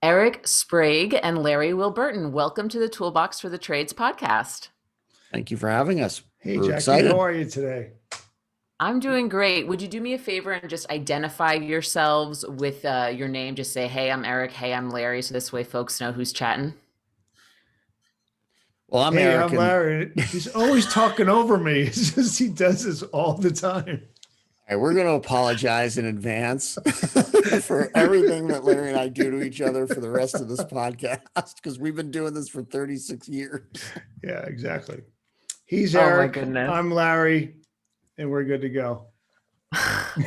Eric Sprague and Larry Wilburton. Welcome to the Toolbox for the Trades podcast. Thank you for having us. Hey, We're Jackie, how excited. are you today? I'm doing great. Would you do me a favor and just identify yourselves with your name? Just say, hey, I'm Eric. Hey, I'm Larry. So this way folks know who's chatting. Well, I'm Hey, Eric, I'm and Larry. He's always talking over me. It's just he does this all the time. we're going to apologize in advance for everything that Larry and I do to each other for the rest of this podcast because we've been doing this for 36 years. Yeah, exactly. He's Oh my Eric. goodness. I'm Larry, and we're good to go.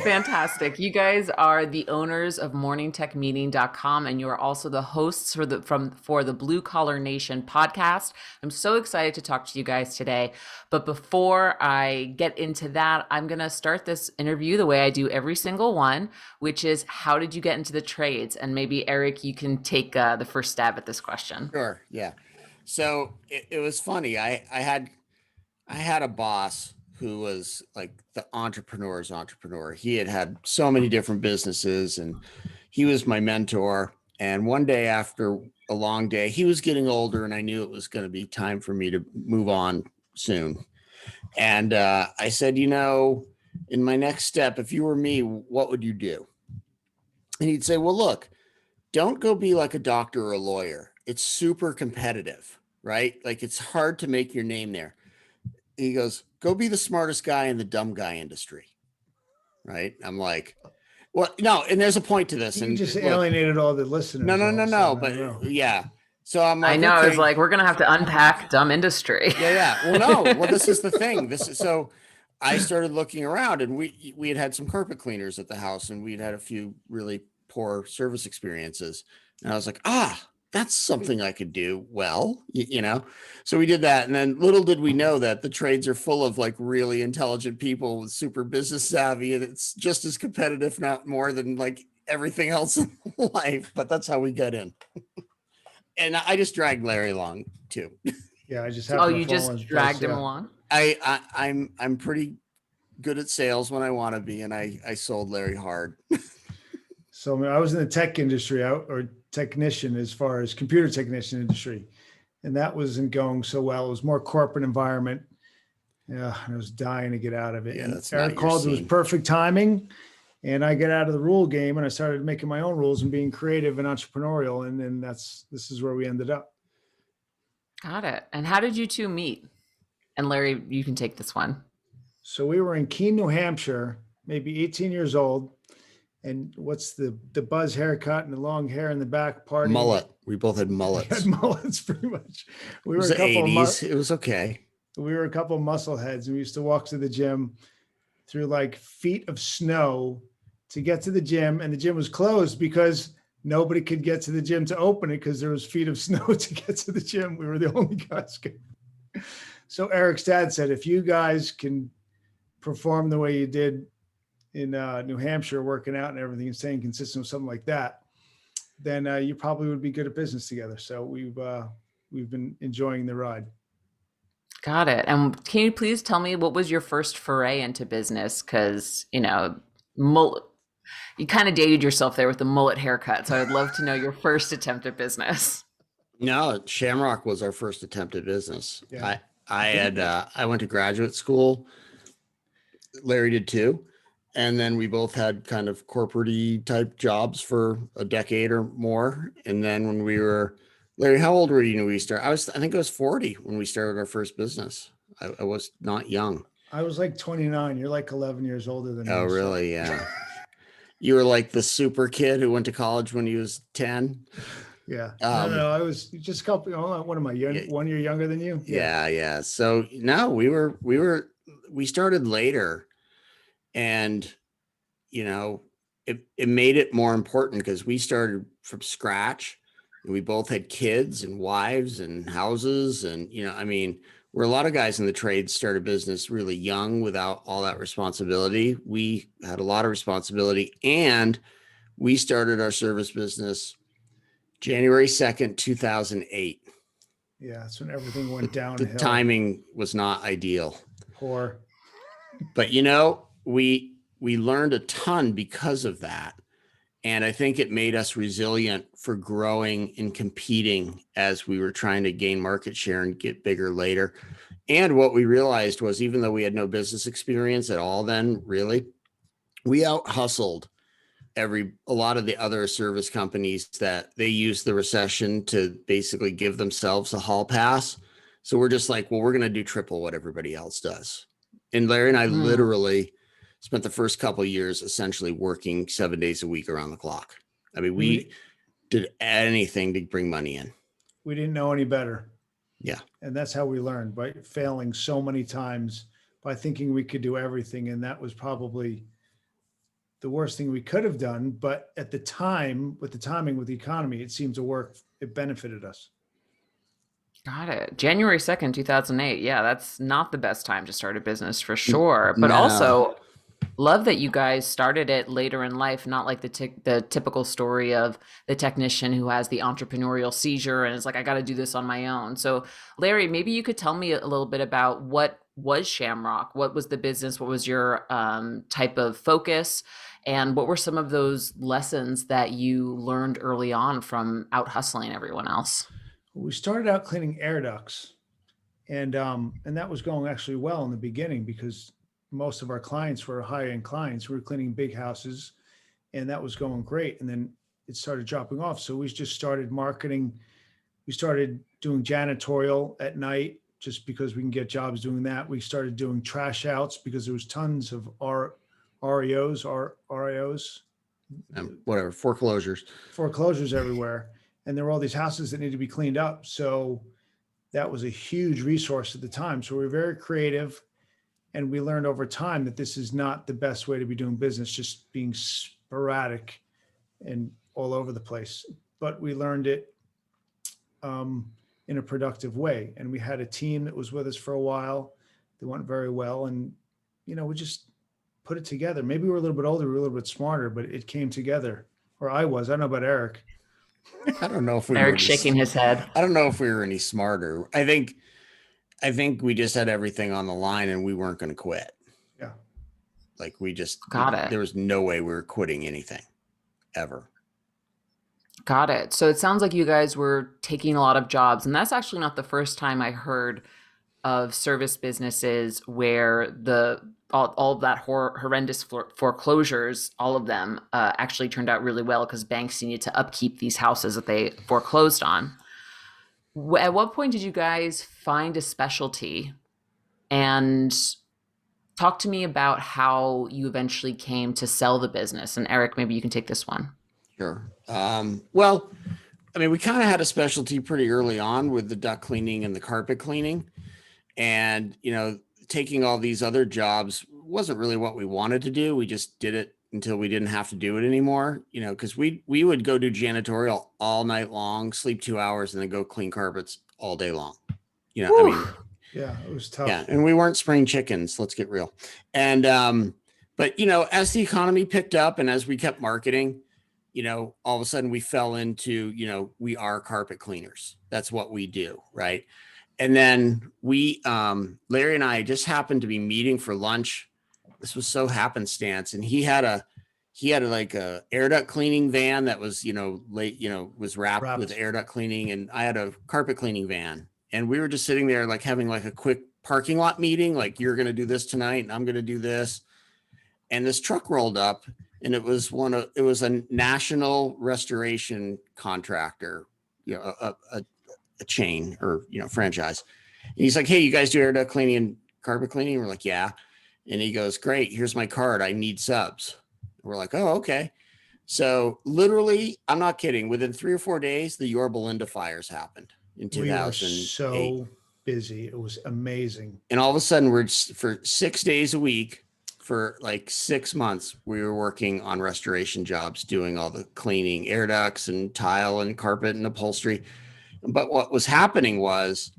Fantastic. You guys are the owners of morningtechmeeting.com and you are also the hosts for the Blue Collar Nation podcast. I'm so excited to talk to you guys today. But before I get into that, I'm going to start this interview the way I do every single one, which is how did you get into the trades? And maybe Eric, you can take the first stab at this question. Sure. Yeah. So it was funny. I had a boss who was like the entrepreneur's entrepreneur. He had so many different businesses and he was my mentor. And one day after a long day, he was getting older and I knew it was going to be time for me to move on soon. And I said, in my next step, if you were me, what would you do? And he'd say, well, look, don't go be like a doctor or a lawyer. It's super competitive, right? Like it's hard to make your name there. He goes, go be the smartest guy in the dumb guy industry. Right. I'm like, well, no. And there's a point to this. You And just look, alienated all the listeners. no. I know. But yeah. So I'm like, I know. okay. It's like, we're going to have to unpack dumb industry. Yeah. Well, no. Well, this is the thing. So I started looking around and we had some carpet cleaners at the house and we'd had a few really poor service experiences. And I was like, that's something I could do well, So we did that. And then little did we know that the trades are full of like really intelligent people with super business savvy. And it's just as competitive, not more than like everything else in life. But that's how we got in. And I just dragged Larry along too. Yeah, I just Oh, happened you to fall in just his dragged place, him yeah. along? I'm pretty good at sales when I want to be. And I sold Larry hard. So I mean, I was in the tech industry or technician as far as computer technician industry. And that wasn't going so well. It was more corporate environment. Yeah, I was dying to get out of it. Yeah, And that's not Eric your called, it was scene. perfect timing. And I get out of the rule game and I started making my own rules and being creative and entrepreneurial. And then this is where we ended up. Got it. And how did you two meet? And Larry, you can take this one. So we were in Keene, New Hampshire, maybe 18 years old. And what's the buzz haircut and the long hair in the back party? Mullet. We both had We mullets. had mullets pretty much. It was the 80s. It was okay. We were a couple of muscle heads and we used to walk to the gym through like feet of snow to get to the gym. And the gym was closed because nobody could get to the gym to open it because there was feet of snow to get to the gym. We were the only guys. So Eric's dad said, if you guys can perform the way you did in New Hampshire, working out and everything and staying consistent with something like that, then you probably would be good at business together. So we've been enjoying the ride. Got it. And can you please tell me what was your first foray into business? Because, mullet, you kind of dated yourself there with the mullet haircut. So I'd love to know your first attempt at business. No, Shamrock was our first attempt at business. Yeah. I went to graduate school. Larry did too. And then we both had kind of corporate-y type jobs for a decade or more. And then when Larry, how old were you when we started? I think I was 40 when we started our first business. I was not young. I was like 29. You're like 11 years older than me. Oh, so- really? Yeah. You were like the super kid who went to college when he was 10. Yeah. Um, No, I was just a couple. What am I? Yeah. 1 year younger than you? Yeah. So no, we started later and, it made it more important because we started from scratch and we both had kids and wives and houses. And, where a lot of guys in the trade started business really young without all that responsibility. We had a lot of responsibility and we started our service business January 2nd, 2008. Yeah. That's when everything went The downhill. timing was not ideal, Poor. but we learned a ton because of that. And I think it made us resilient for growing and competing as we were trying to gain market share and get bigger later. And what we realized was, even though we had no business experience at all then, really, we out hustled a lot of the other service companies that they use the recession to basically give themselves a hall pass. So we're just like, well, we're going to do triple what everybody else does. And Larry and I literally spent the first couple of years essentially working 7 days a week around the clock. I mean, we did anything to bring money in. We didn't know any better. Yeah. And that's how we learned, by failing so many times, by thinking we could do everything. And that was probably the worst thing we could have done. But at the time, with the timing, with the economy, it seemed to work. It benefited us. Got it. January 2nd, 2008. Yeah, that's not the best time to start a business for sure. But No. also, love that you guys started it later in life, not like the typical story of the technician who has the entrepreneurial seizure and is like, I got to do this on my own. So, Larry, maybe you could tell me a little bit about what was Shamrock? What was the business? What was your type of focus? And what were some of those lessons that you learned early on from out hustling everyone else? We started out cleaning air ducts, and that was going actually well in the beginning, because most of our clients were high-end clients. We were cleaning big houses, and that was going great. And then it started dropping off. So we just started marketing. We started doing janitorial at night just because we can get jobs doing that. We started doing trash outs because there was tons of REOs, Whatever, foreclosures everywhere. And there were all these houses that needed to be cleaned up. So that was a huge resource at the time. So we were very creative. And we learned over time that this is not the best way to be doing business, just being sporadic and all over the place. But we learned it in a productive way. And we had a team that was with us for a while. They went very well. And, we just put it together. Maybe we were a little bit older, we were a little bit smarter, but it came together. Or I don't know about Eric. I don't know if we Eric shaking his head. I don't know if we were any smarter. I think we just had everything on the line and we weren't going to quit. Yeah. Like we just Got it. There was no way we were quitting anything ever. Got it. So it sounds like you guys were taking a lot of jobs, and that's actually not the first time I heard of service businesses where all of that horrendous foreclosures, all of them actually turned out really well because banks needed to upkeep these houses that they foreclosed on. At what point did you guys find a specialty? And talk to me about how you eventually came to sell the business. And Eric, maybe you can take this one. Sure. Well, I mean, we kind of had a specialty pretty early on with the duct cleaning and the carpet cleaning. And, taking all these other jobs wasn't really what we wanted to do. We just did it until we didn't have to do it anymore, because we would go do janitorial all night long, sleep 2 hours, and then go clean carpets all day long. I mean, yeah, it was tough. Yeah. And we weren't spring chickens. Let's get real. And, but, as the economy picked up and as we kept marketing, all of a sudden we fell into, we are carpet cleaners. That's what we do. Right. And then Larry and I just happened to be meeting for lunch. This was so happenstance. And he had like a air duct cleaning van that was, was wrapped with air duct cleaning. And I had a carpet cleaning van. And we were just sitting there like having like a quick parking lot meeting. Like, you're going to do this tonight and I'm going to do this. And this truck rolled up, and it was a national restoration contractor, a chain or, franchise. And he's like, hey, you guys do air duct cleaning and carpet cleaning? We're like, yeah. And he goes, great. Here's my card. I need subs. We're like, oh, okay. So literally, I'm not kidding. Within 3 or 4 days, the Yorba Linda fires happened in 2008. We were so busy. It was amazing. And all of a sudden, for 6 days a week, for like 6 months, we were working on restoration jobs, doing all the cleaning, air ducts and tile and carpet and upholstery. But what was happening was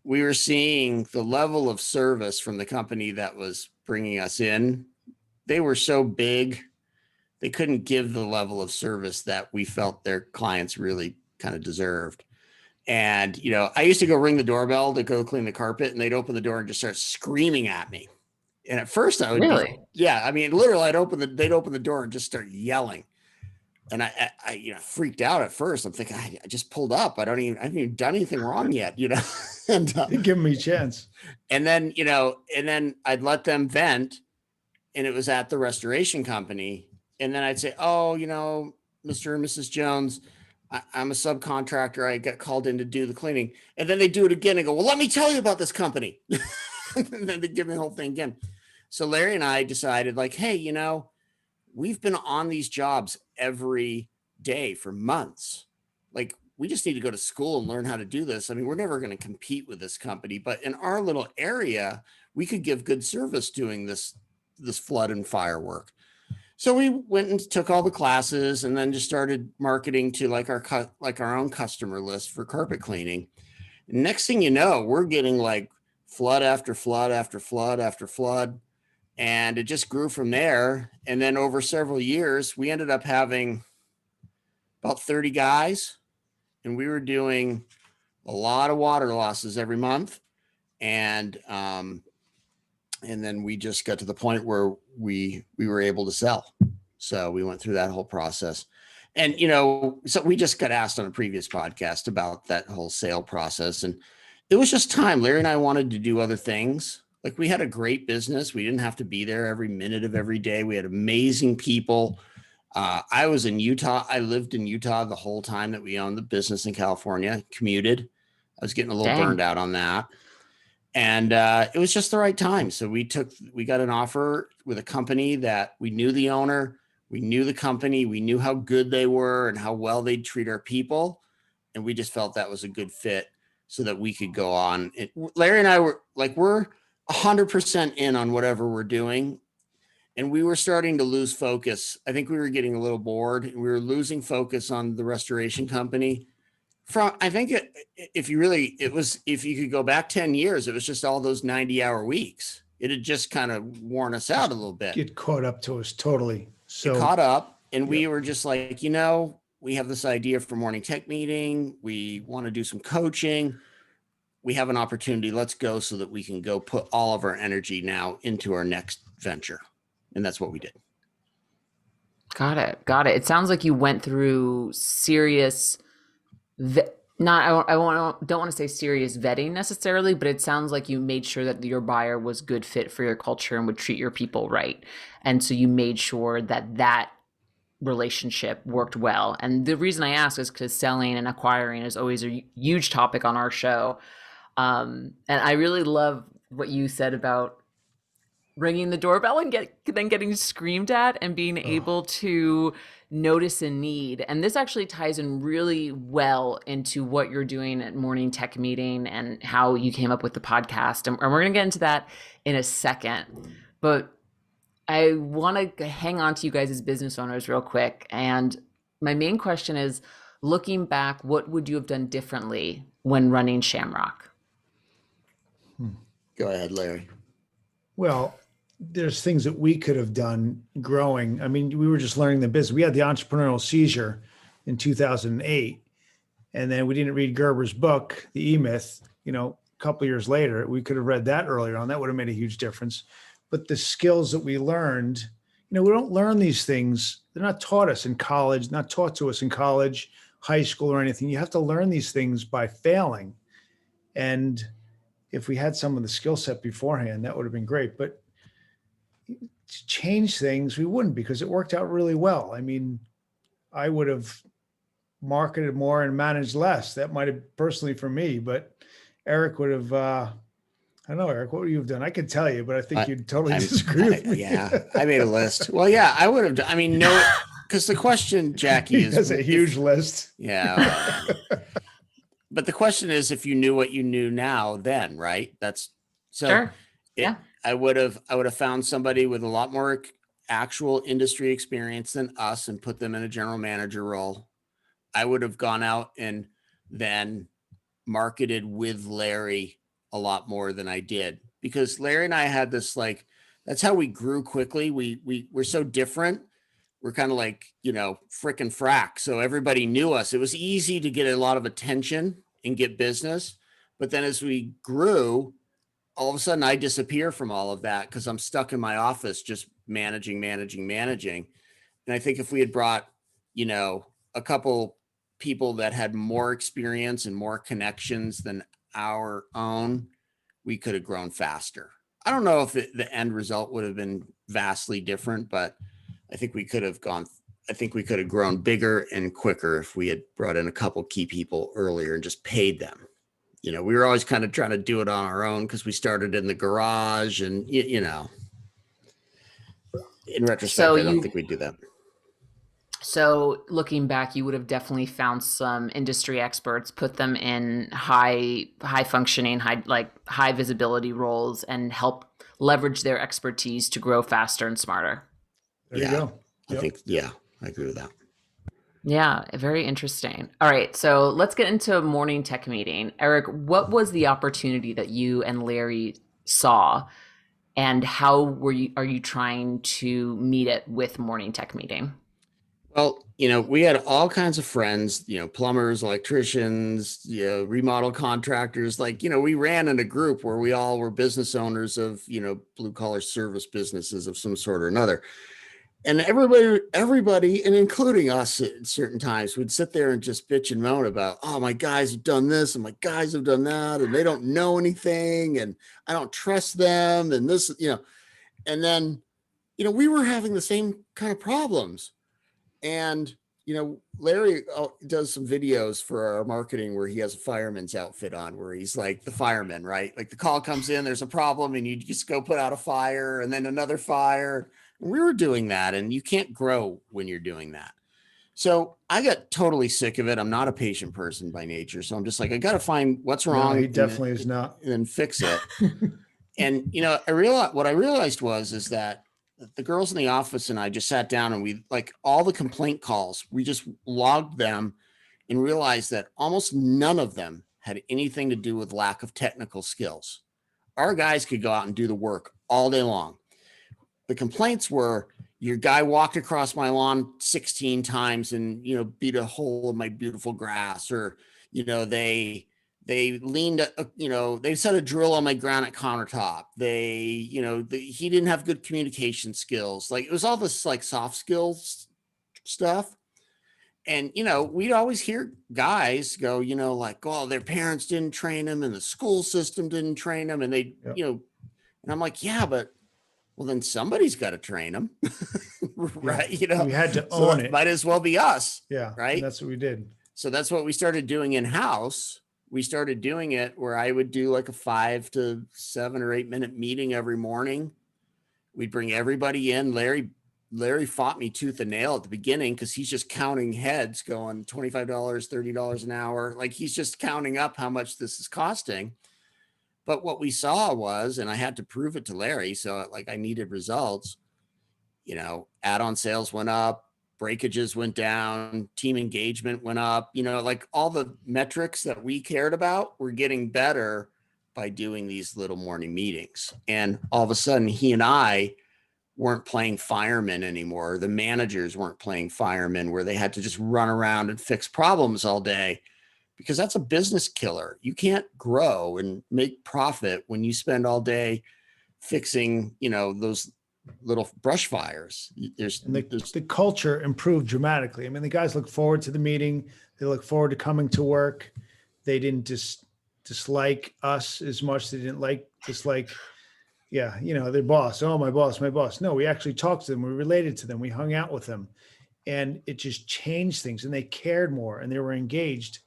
we were seeing the level of service from the company that was bringing us in. They were so big, they couldn't give the level of service that we felt their clients really kind of deserved. And, I used to go ring the doorbell to go clean the carpet, and they'd open the door and just start screaming at me. And at first I would Really? literally, they'd open the door and just start yelling. And I freaked out at first. I'm thinking, I just pulled up. I haven't even done anything wrong yet, and, Give me a chance. and then, and then I'd let them vent, and it was at the restoration company. And then I'd say, oh, Mr. and Mrs. Jones, I'm a subcontractor. I got called in to do the cleaning. And then they do it again and go, well, let me tell you about this company. And then they give me the whole thing again. So Larry and I decided, like, hey, we've been on these jobs every day for months. Like, we just need to go to school and learn how to do this. I mean, we're never going to compete with this company, but in our little area, we could give good service doing this flood and fire work. So we went and took all the classes and then just started marketing to our own customer list for carpet cleaning. And next thing you know, we're getting like flood after flood after flood after flood. And it just grew from there. And then over several years, we ended up having about 30 guys, and we were doing a lot of water losses every month. And then we just got to the point where we were able to sell. So we went through that whole process. And, so we just got asked on a previous podcast about that whole sale process. And it was just time. Larry and I wanted to do other things. Like, we had a great business. We didn't have to be there every minute of every day. We had amazing people. I was in Utah. I lived in Utah the whole time that we owned the business in California, commuted. I was getting a little burned out on that. And it was just the right time. So we got an offer with a company that we knew the owner, we knew the company, we knew how good they were and how well they'd treat our people. And we just felt that was a good fit so that we could go on. Larry and I were like, we're 100% in on whatever we're doing. And we were starting to lose focus. I think we were getting a little bored. We were losing focus on the restoration company. If you could go back 10 years, it was just all those 90-hour weeks. It had just kind of worn us out a little bit. It caught up to us totally. So it caught up, and we were just like, we have this idea for morning tech meeting. We want to do some coaching. We have an opportunity. Let's go so that we can go put all of our energy now into our next venture. And that's what we did. Got it. It sounds like you went through serious, don't want to say serious vetting necessarily, but it sounds like you made sure that your buyer was good fit for your culture and would treat your people right. And so you made sure that relationship worked well. And the reason I ask is because selling and acquiring is always a huge topic on our show. And I really love what you said about ringing the doorbell and then getting screamed at and being able to notice a need. And this actually ties in really well into what you're doing at Morning Tech Meeting and how you came up with the podcast. And we're going to get into that in a second. But I want to hang on to you guys as business owners real quick. And my main question is, looking back, what would you have done differently when running Shamrock? Go ahead, Larry. Well, there's things that we could have done growing. I mean, we were just learning the business. We had the entrepreneurial seizure in 2008, and then we didn't read Gerber's book, The E-Myth, a couple of years later. We could have read that earlier on. That would have made a huge difference. But the skills that we learned, we don't learn these things. They're not taught us in college, not taught to us in college, high school, or anything. You have to learn these things by failing. And if we had some of the skill set beforehand, that would have been great. But to change things, we wouldn't, because it worked out really well. I mean, I would have marketed more and managed less. That might have personally for me, but Eric would have, I don't know, Eric, what would you have done? I could tell you, but I think you'd totally disagree with me. Yeah, I made a list. Well, yeah, I would have. I mean, no, because the question, Jackie, is that's a huge list. Yeah. But the question is, if you knew what you knew now, then, right? That's so. Sure. Yeah. I would have found somebody with a lot more actual industry experience than us and put them in a general manager role. I would have gone out and then marketed with Larry a lot more than I did, because Larry and I had this, like, that's how we grew quickly. We're so different. We're kind of like, frick and frack. So everybody knew us. It was easy to get a lot of attention and get business. But then as we grew, all of a sudden I disappear from all of that because I'm stuck in my office just managing. And I think if we had brought a couple people that had more experience and more connections than our own, we could have grown faster. I don't know if the end result would have been vastly different, but I think we could have grown bigger and quicker if we had brought in a couple key people earlier and just paid them. We were always kind of trying to do it on our own because we started in the garage and, in retrospect, I don't think we'd do that. So looking back, you would have definitely found some industry experts, put them in high functioning, high visibility roles, and help leverage their expertise to grow faster and smarter. There you go. I think, I agree with that. Yeah, very interesting. All right, so let's get into morning tech meeting. Eric, what was the opportunity that you and Larry saw, and how are you trying to meet it with morning tech meeting? Well, we had all kinds of friends, plumbers, electricians, remodel contractors. We ran in a group where we all were business owners of, blue collar service businesses of some sort or another. And everybody, and including us at certain times, would sit there and just bitch and moan about, oh, my guys have done this and my guys have done that, and they don't know anything, and I don't trust them, and this, and then, we were having the same kind of problems. And, Larry does some videos for our marketing where he has a fireman's outfit on, where he's like the fireman, right? Like the call comes in, there's a problem, and you just go put out a fire and then another fire. We were doing that, and you can't grow when you're doing that. So I got totally sick of it. I'm not a patient person by nature. So I'm just like, I got to find what's wrong. No, he definitely is not. And then fix it. And, I realized is that the girls in the office and I just sat down, and we, like, all the complaint calls, we just logged them and realized that almost none of them had anything to do with lack of technical skills. Our guys could go out and do the work all day long. The complaints were, your guy walked across my lawn 16 times and, beat a hole in my beautiful grass, or, they leaned, they set a drill on my granite countertop. He didn't have good communication skills. Like, it was all this like soft skills stuff. And, we'd always hear guys go, like, oh, their parents didn't train them and the school system didn't train them. And they, and I'm like, yeah, but well, then somebody's got to train them. Right. We had to own it. Might as well be us. Yeah. Right. That's what we did. So that's what we started doing in-house. We started doing it where I would do like a 5 to 7 or 8 minute meeting every morning. We'd bring everybody in. Larry fought me tooth and nail at the beginning because he's just counting heads going $25, $30 an hour. Like, he's just counting up how much this is costing. But what we saw was, and I had to prove it to Larry, so like I needed results, add-on sales went up, breakages went down, team engagement went up, like all the metrics that we cared about were getting better by doing these little morning meetings. And all of a sudden, he and I weren't playing firemen anymore. The managers weren't playing firemen where they had to just run around and fix problems all day, because that's a business killer. You can't grow and make profit when you spend all day fixing, those little brush fires. The culture improved dramatically. I mean, the guys look forward to the meeting. They look forward to coming to work. They didn't dislike us as much. They didn't dislike, their boss. Oh, my boss. No, we actually talked to them. We related to them. We hung out with them, and it just changed things, and they cared more and they were engaged.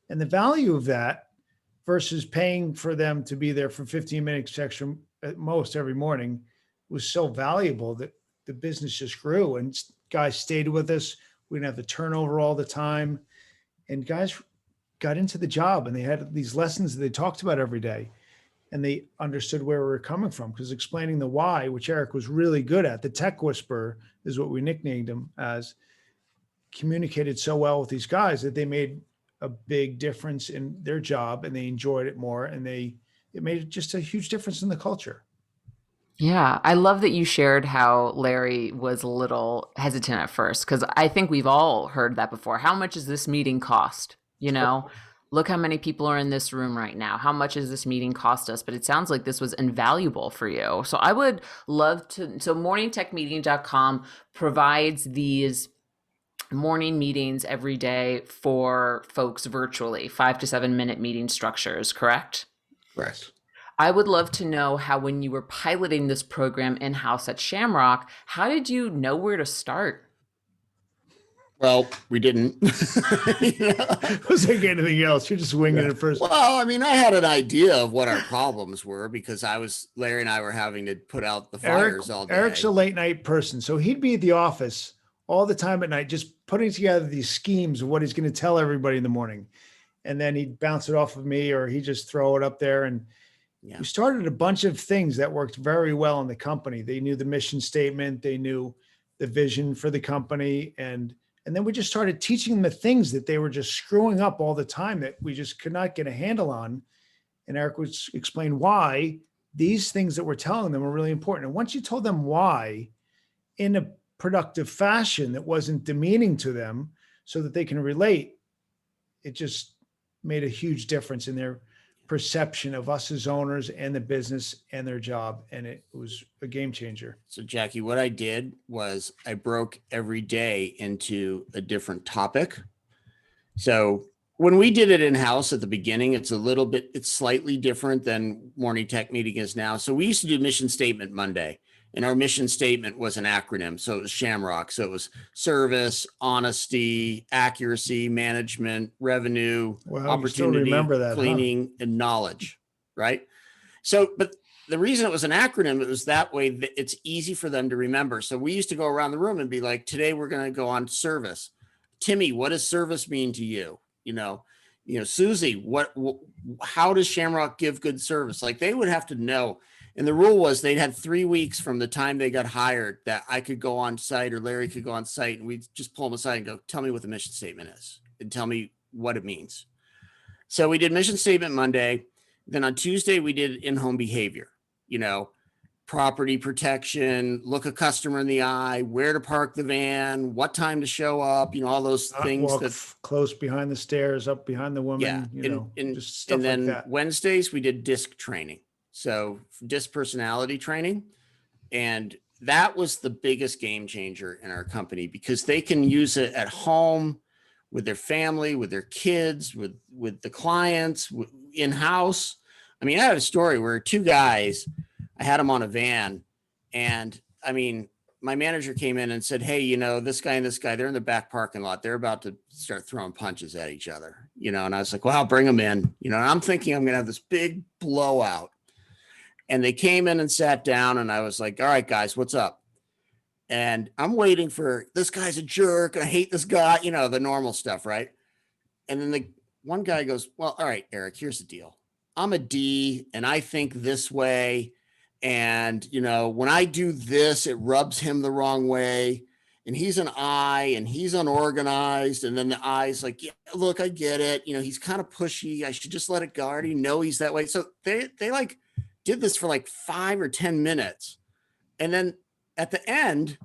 And the value of that versus paying for them to be there for 15 minutes extra at most every morning was so valuable that the business just grew, and guys stayed with us. We didn't have the turnover all the time, and guys got into the job, and they had these lessons that they talked about every day, and they understood where we were coming from, because explaining the why, which Eric was really good at, the tech whisperer is what we nicknamed him as, communicated so well with these guys that they made a big difference in their job, and they enjoyed it more, and it made just a huge difference in the culture. Yeah, I love that you shared how Larry was a little hesitant at first, because I think we've all heard that before. How much does this meeting cost? Look how many people are in this room right now. How much does this meeting cost us? But it sounds like this was invaluable for you. So I would love to, so morningtechmeeting.com provides these morning meetings every day for folks virtually, 5 to 7 minute meeting structures, correct? Correct. I would love to know how, when you were piloting this program in-house at Shamrock, how did you know where to start? Well, we didn't. You know? It was like anything else. You're just winging it first. Well, I mean, I had an idea of what our problems were because Larry and I were having to put out the fires all day. Eric's a late night person. So he'd be at the office all the time at night, just putting together these schemes of what he's going to tell everybody in the morning. And then he'd bounce it off of me, or he'd just throw it up there. And Yeah. we started a bunch of things that worked very well in the company. They knew the mission statement, they knew the vision for the company. And then we just started teaching them the things that they were just screwing up all the time that we just could not get a handle on. And Eric would explain why these things that we're telling them are really important. And once you told them why in a productive fashion that wasn't demeaning to them so that they can relate, it just made a huge difference in their perception of us as owners and the business and their job. And it was a game changer. So, Jackie, what I did was I broke every day into a different topic. So when we did it in-house at the beginning, it's slightly different than Morning Tech Meeting is now. So we used to do mission statement Monday, and our mission statement was an acronym. So it was Shamrock. So it was service, honesty, accuracy, management, revenue, Wow, you still opportunity, remember that, huh? cleaning, and knowledge, right? So, but the reason it was an acronym, it was that way that it's easy for them to remember. So we used to go around the room and be like, today we're going to go on service. Timmy, what does service mean to you? You know, Susie, how does Shamrock give good service? Like, they would have to know. And the rule was they'd had 3 weeks from the time they got hired that I could go on site or Larry could go on site, and we'd just pull them aside and go, tell me what the mission statement is and tell me what it means. So we did mission statement Monday. Then on Tuesday, we did in-home behavior, property protection, look a customer in the eye, where to park the van, what time to show up, all those Not things walk that close behind the stairs, up behind the woman, just stuff and then like that. Wednesdays we did DISC training. So DISC personality training. And that was the biggest game changer in our company because they can use it at home with their family, with their kids, with the clients, in-house. I mean, I have a story where 2 guys, I had them on a van, and I mean, my manager came in and said, hey, this guy and this guy, they're in the back parking lot. They're about to start throwing punches at each other, and I was like, well, I'll bring them in, and I'm thinking I'm going to have this big blowout. And they came in and sat down, and I was like, all right, guys, what's up? And I'm waiting for, this guy's a jerk. I hate this guy, the normal stuff, right? And then the one guy goes, well, all right, Eric, here's the deal. I'm a D, and I think this way. And, when I do this, it rubs him the wrong way. And he's an I, and he's unorganized. And then the I's like, yeah, look, I get it. He's kind of pushy. I should just let it go. I already know he's that way. So they like did this for like 5 or 10 minutes. And then at the end,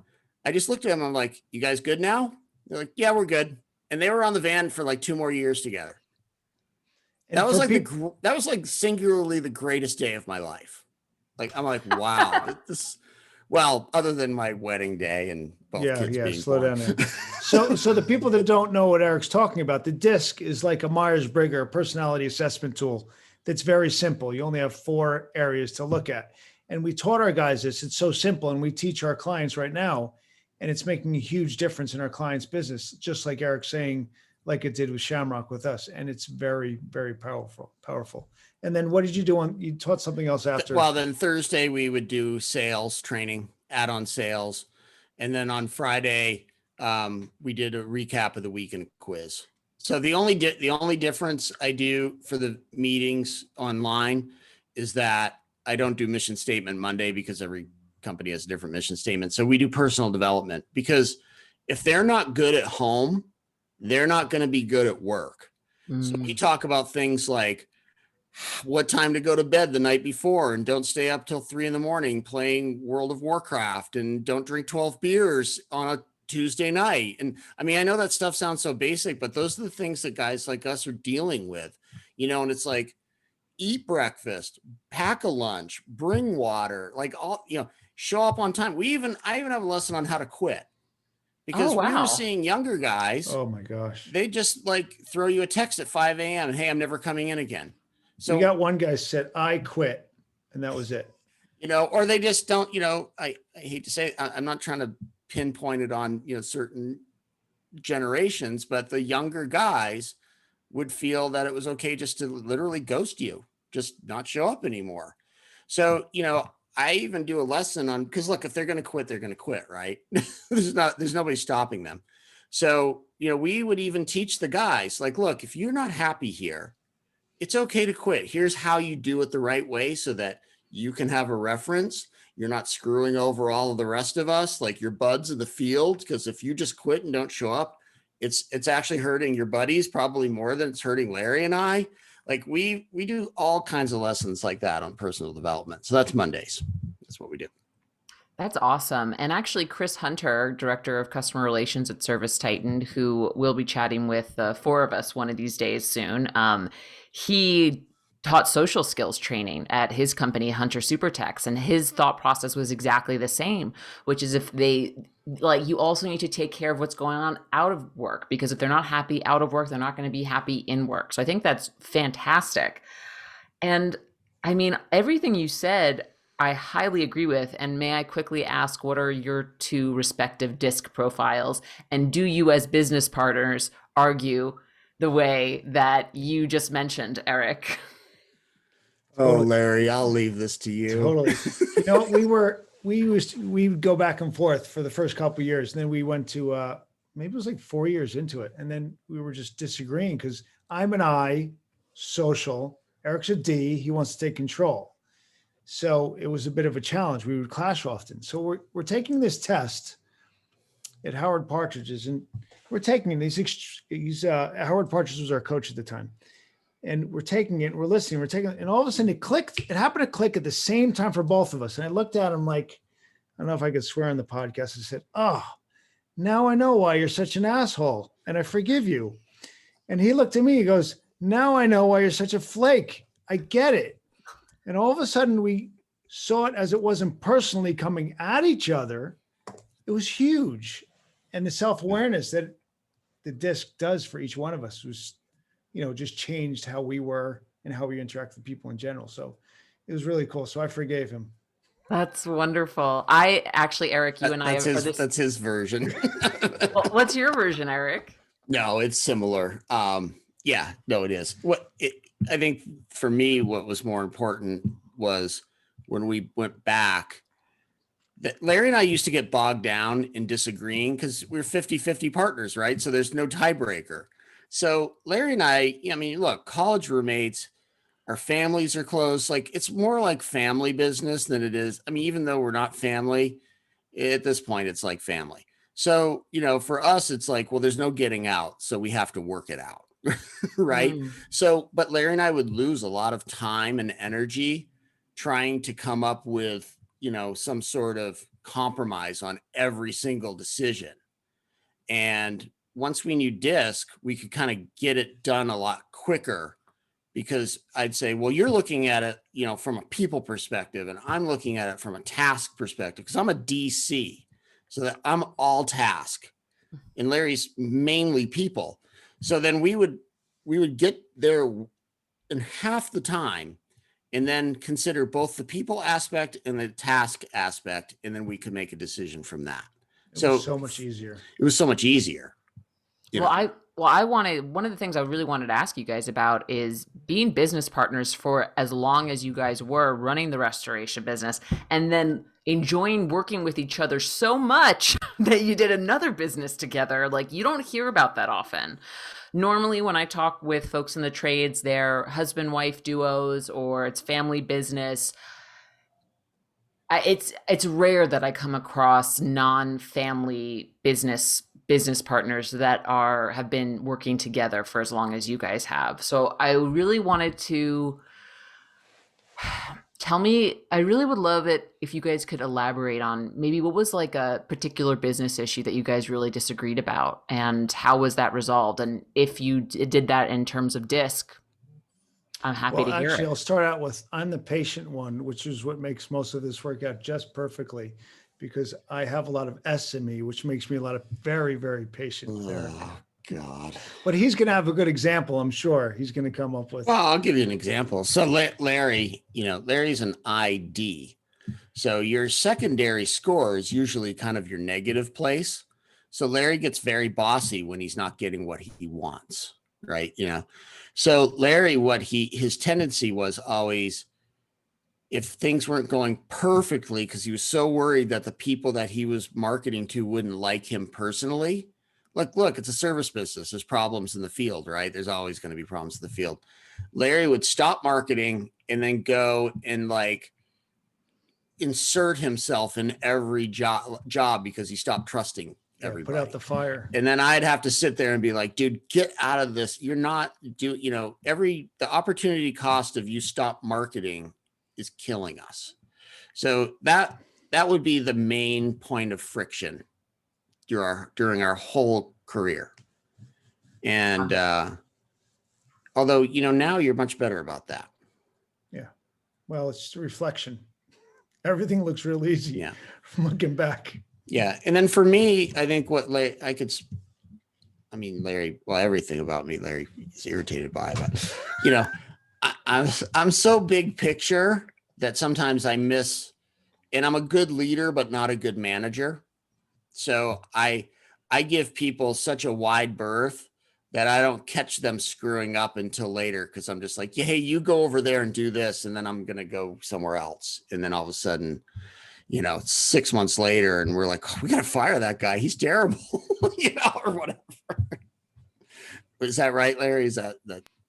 I just looked at them. I'm like, you guys good now? They're like, yeah, we're good. And they were on the van for like 2 more years together. And That was for like that was like singularly the greatest day of my life. Like, I'm like, wow, well, other than my wedding day and both kids being slow born. down there. So the people that don't know what Eric's talking about, the DISC is like a Myers-Briggs personality assessment tool that's very simple. You only have 4 areas to look at. And we taught our guys this. It's so simple, and we teach our clients right now, and it's making a huge difference in our clients' business, just like Eric's saying, like it did with Shamrock with us. And it's very, very powerful. And then what did you do you taught something else after? Well, then Thursday we would do sales training, add-on sales. And then on Friday, we did a recap of the weekend quiz. So the only difference I do for the meetings online is that I don't do mission statement Monday because every company has a different mission statement. So we do personal development, because if they're not good at home, they're not going to be good at work. So we talk about things like what time to go to bed the night before, and don't stay up till 3 a.m. playing World of Warcraft, and don't drink 12 beers on a Tuesday night. And I mean, I know that stuff sounds so basic, but those are the things that guys like us are dealing with, and it's like, eat breakfast, pack a lunch, bring water, like all, show up on time. I even have a lesson on how to quit. Oh, because we were wow. seeing younger guys, Oh my gosh. they just like throw you a text at 5 a.m. and hey, I'm never coming in again. We So, got one guy said, I quit. And that was it. or they just don't, I hate to say it, I'm not trying to pinpoint it on, certain generations, but the younger guys would feel that it was okay just to literally ghost you, just not show up anymore. So, I even do a lesson on, because look, if they're going to quit, they're going to quit, right? There's nobody stopping them. So, we would even teach the guys like, look, if you're not happy here, it's okay to quit. Here's how you do it the right way so that you can have a reference. You're not screwing over all of the rest of us, like your buds in the field. Because if you just quit and don't show up, it's actually hurting your buddies probably more than it's hurting Larry and I. Like we do all kinds of lessons like that on personal development. So that's Mondays. That's what we do. That's awesome. And actually, Chris Hunter, Director of Customer Relations at Service Titan, who will be chatting with the four of us one of these days soon, he taught social skills training at his company, Hunter Supertex. And his thought process was exactly the same, which is if they, like, you also need to take care of what's going on out of work, because if they're not happy out of work, they're not going to be happy in work. So I think that's fantastic. And I mean, everything you said, I highly agree with. And may I quickly ask, what are your two respective DISC profiles? And do you, as business partners, argue the way that you just mentioned, Eric? Oh, Larry, I'll leave this to you. Totally. We would go back and forth for the first couple of years. And then we went to, maybe it was like 4 years into it. And then we were just disagreeing because I'm an I, social, Eric's a D, he wants to take control. So it was a bit of a challenge. We would clash often. So we're taking this test at Howard Partridge's, and we're taking it. Howard Partridge was our coach at the time. And we're taking it, we're listening, we're taking it, and all of a sudden it clicked. It happened to click at the same time for both of us. And I looked at him like, I don't know if I could swear on the podcast. I said, oh, now I know why you're such an asshole, and I forgive you. And he looked at me, he goes, now I know why you're such a flake. I get it. And all of a sudden we saw it as it wasn't personally coming at each other. It was huge. And the self-awareness that the DISC does for each one of us was, just changed how we were and how we interact with people in general. So it was really cool. So I forgave him. That's wonderful. I actually, Eric, you and I That's are that's his version. Well, what's your version, Eric? No, it's similar. Yeah, no, it is. I think for me, what was more important was when we went back, that Larry and I used to get bogged down in disagreeing because we're 50-50 partners, right? So there's no tiebreaker. So Larry and I mean, look, college roommates, our families are close. Like it's more like family business than it is. I mean, even though we're not family, at this point, it's like family. So, for us, it's like, well, there's no getting out. So we have to work it out. Right. Mm. So, but Larry and I would lose a lot of time and energy trying to come up with, some sort of compromise on every single decision. And once we knew DISC, we could kind of get it done a lot quicker because I'd say, well, you're looking at it, from a people perspective, and I'm looking at it from a task perspective because I'm a DC. So that I'm all task and Larry's mainly people. So then we would get there in half the time and then consider both the people aspect and the task aspect. And then we could make a decision from that. It was so much easier. It was so much easier. I wanted, one of the things I really wanted to ask you guys about is being business partners for as long as you guys were running the restoration business and then enjoying working with each other so much that you did another business together. Like you don't hear about that often. Normally when I talk with folks in the trades, they're husband-wife duos or it's family business. It's rare that I come across non-family business partners that have been working together for as long as you guys have. So I really wanted to I really would love it if you guys could elaborate on maybe what was like a particular business issue that you guys really disagreed about and how was that resolved? And if you did that in terms of DISC, I'm happy to hear Actually, it. I'll start out with I'm the patient one, which is what makes most of this work out just perfectly because I have a lot of S in me, which makes me a lot of very, very patient there. Oh God. But he's going to have a good example. I'm sure he's going to come up with. Well, I'll give you an example. So Larry, Larry's an ID. So your secondary score is usually kind of your negative place. So Larry gets very bossy when he's not getting what he wants, right? So Larry, his tendency was always, if things weren't going perfectly, because he was so worried that the people that he was marketing to wouldn't like him personally. Look, it's a service business. There's problems in the field, right? There's always going to be problems in the field. Larry would stop marketing and then go and insert himself in every job because he stopped trusting everybody. Put out the fire. And then I'd have to sit there and be like, dude, get out of this. You're not the opportunity cost of you stop marketing is killing us. So that would be the main point of friction during our whole career. And although, now you're much better about that. Yeah. Well, it's just a reflection. Everything looks real easy. Yeah. From looking back. Yeah. And then for me, I think Larry, well, everything about me, Larry is irritated by, but I'm so big picture that sometimes I miss, and I'm a good leader, but not a good manager. So I give people such a wide berth that I don't catch them screwing up until later. Cause I'm just like, yeah, hey, you go over there and do this. And then I'm going to go somewhere else. And then all of a sudden, 6 months later and we're like, oh, we got to fire that guy. He's terrible, or whatever. Is that right, Larry? Is that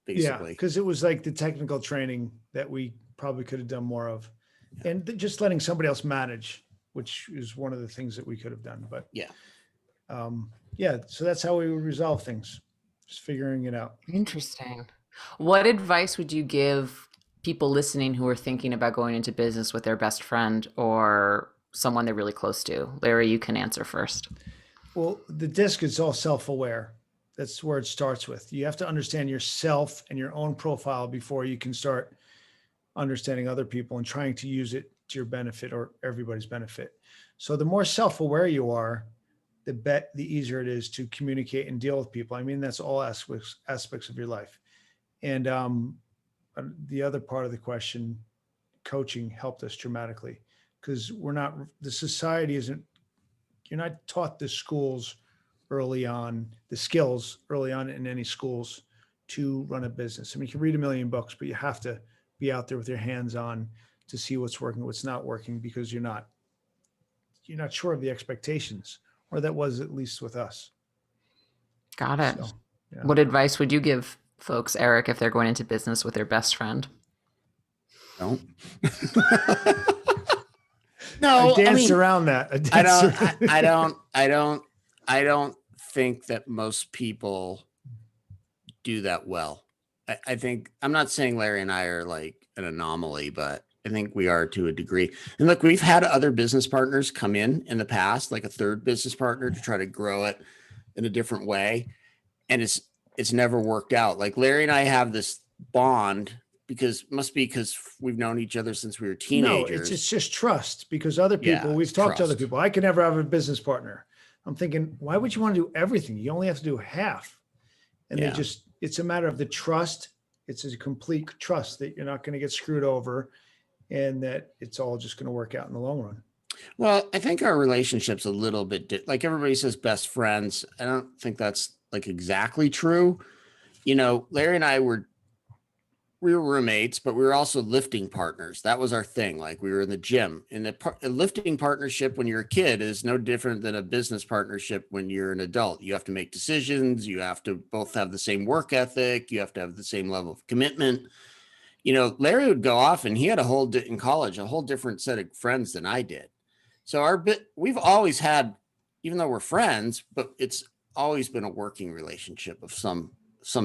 basically? Yeah. Cause it was like the technical training that we probably could have done more of, and just letting somebody else manage, which is one of the things that we could have done. But so that's how we would resolve things, just figuring it out. Interesting. What advice would you give people listening who are thinking about going into business with their best friend or someone they're really close to? Larry, you can answer first. Well, the DISC is all self-aware. That's where it starts with. You have to understand yourself and your own profile before you can start understanding other people and trying to use it to your benefit or everybody's benefit. So the more self-aware you are, the easier it is to communicate and deal with people. I mean, that's all aspects of your life. And the other part of the question, coaching helped us dramatically, because the society isn't, you're not taught the skills early on in any schools to run a business. I mean, you can read a million books, but you have to be out there with your hands on to see what's working, what's not working, because you're not sure of the expectations, or that was at least with us. Got it. So, yeah. What advice would you give folks, Eric, if they're going into business with their best friend? Don't. No, I danced around that. I don't think that most people do that well. I think, I'm not saying Larry and I are like an anomaly, but I think we are to a degree. And look, we've had other business partners come in the past, like a third business partner, to try to grow it in a different way. And it's never worked out. Like Larry and I have this bond because we've known each other since we were teenagers. No, it's just trust, because other people, we've talked to other people. I can never have a business partner. I'm thinking, why would you want to do everything? You only have to do half. And it's a matter of the trust. It's a complete trust that you're not going to get screwed over and that it's all just going to work out in the long run. Well, I think our relationship's a little bit like everybody says best friends. I don't think that's like exactly true. Larry and I we were roommates, but we were also lifting partners. That was our thing. Like we were in the gym, and a lifting partnership when you're a kid is no different than a business partnership when you're an adult. You have to make decisions. You have to both have the same work ethic. You have to have the same level of commitment. Larry would go off and he had in college, a whole different set of friends than I did. So we've always had, even though we're friends, but it's always been a working relationship of some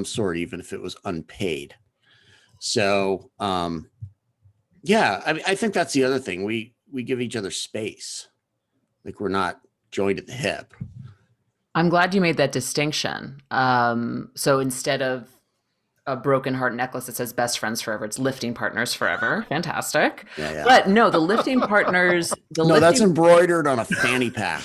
sort, even if it was unpaid. So, I think that's the other thing. We give each other space. Like we're not joined at the hip. I'm glad you made that distinction. So instead of a broken heart necklace that says best friends forever. It's lifting partners forever. Fantastic. Yeah, yeah. But no, the lifting partners, the No, that's lifting embroidered on a fanny pack.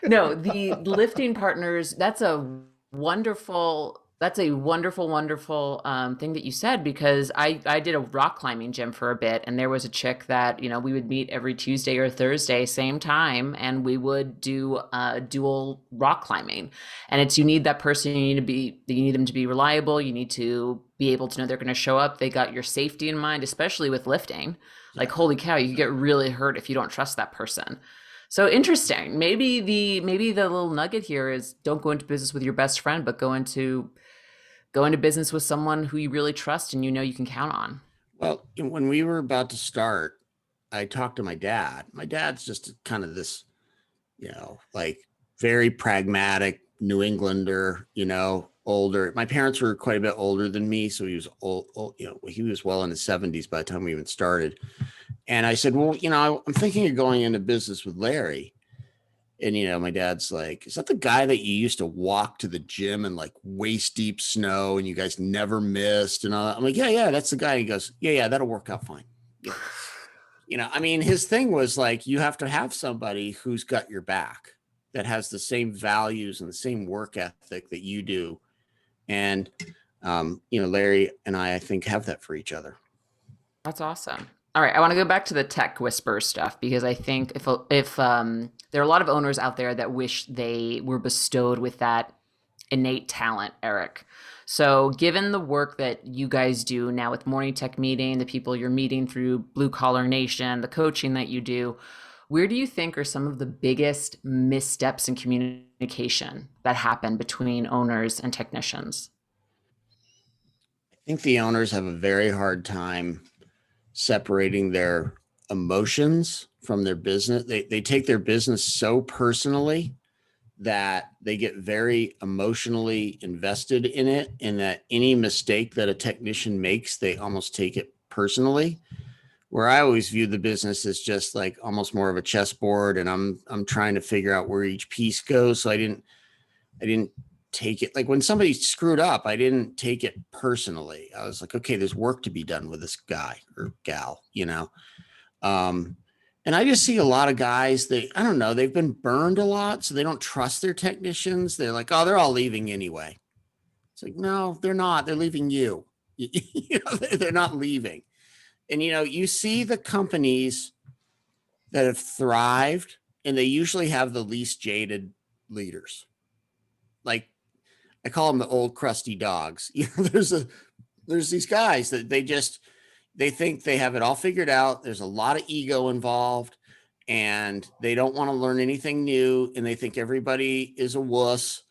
no, the lifting partners, that's a wonderful thing that you said, because I did a rock climbing gym for a bit, and there was a chick that, we would meet every Tuesday or Thursday, same time, and we would do dual rock climbing. And it's, you need that person, you need them to be reliable, you need to be able to know they're going to show up. They got your safety in mind, especially with lifting. Like, holy cow, you could get really hurt if you don't trust that person. So interesting. Maybe the little nugget here is, don't go into business with your best friend, but go into business with someone who you really trust and you can count on. Well, when we were about to start, I talked to my dad. My dad's just kind of this, like very pragmatic New Englander, older. My parents were quite a bit older than me. So he was old, he was well in his 70s by the time we even started. And I said, well, I'm thinking of going into business with Larry. And, my dad's like, is that the guy that you used to walk to the gym in like waist deep snow and you guys never missed? And all that? I'm like, yeah, that's the guy. He goes, yeah, that'll work out fine. Yeah. His thing was like, you have to have somebody who's got your back, that has the same values and the same work ethic that you do. And, Larry and I think, have that for each other. That's awesome. All right, I want to go back to the tech whisper stuff, because I think if there are a lot of owners out there that wish they were bestowed with that innate talent, Eric. So given the work that you guys do now with Morning Tech Meeting, the people you're meeting through Blue Collar Nation, the coaching that you do, where do you think are some of the biggest missteps in communication that happen between owners and technicians? I think the owners have a very hard time separating their emotions from their business. They take their business so personally that they get very emotionally invested in it, and that any mistake that a technician makes, they almost take it personally. Where I always view the business as just like almost more of a chessboard, and I'm trying to figure out where each piece goes. So I didn't take it like when somebody screwed up, I didn't take it personally. I was like, okay, there's work to be done with this guy or gal, and I just see a lot of guys that, I don't know, they've been burned a lot, so they don't trust their technicians. They're like, oh, they're all leaving anyway. It's like, no, they're not. They're leaving you. They're not leaving. And, you see the companies that have thrived, and they usually have the least jaded leaders. Like, I call them the old crusty dogs. There's these guys that they think they have it all figured out. There's a lot of ego involved, and they don't want to learn anything new. And they think everybody is a wuss,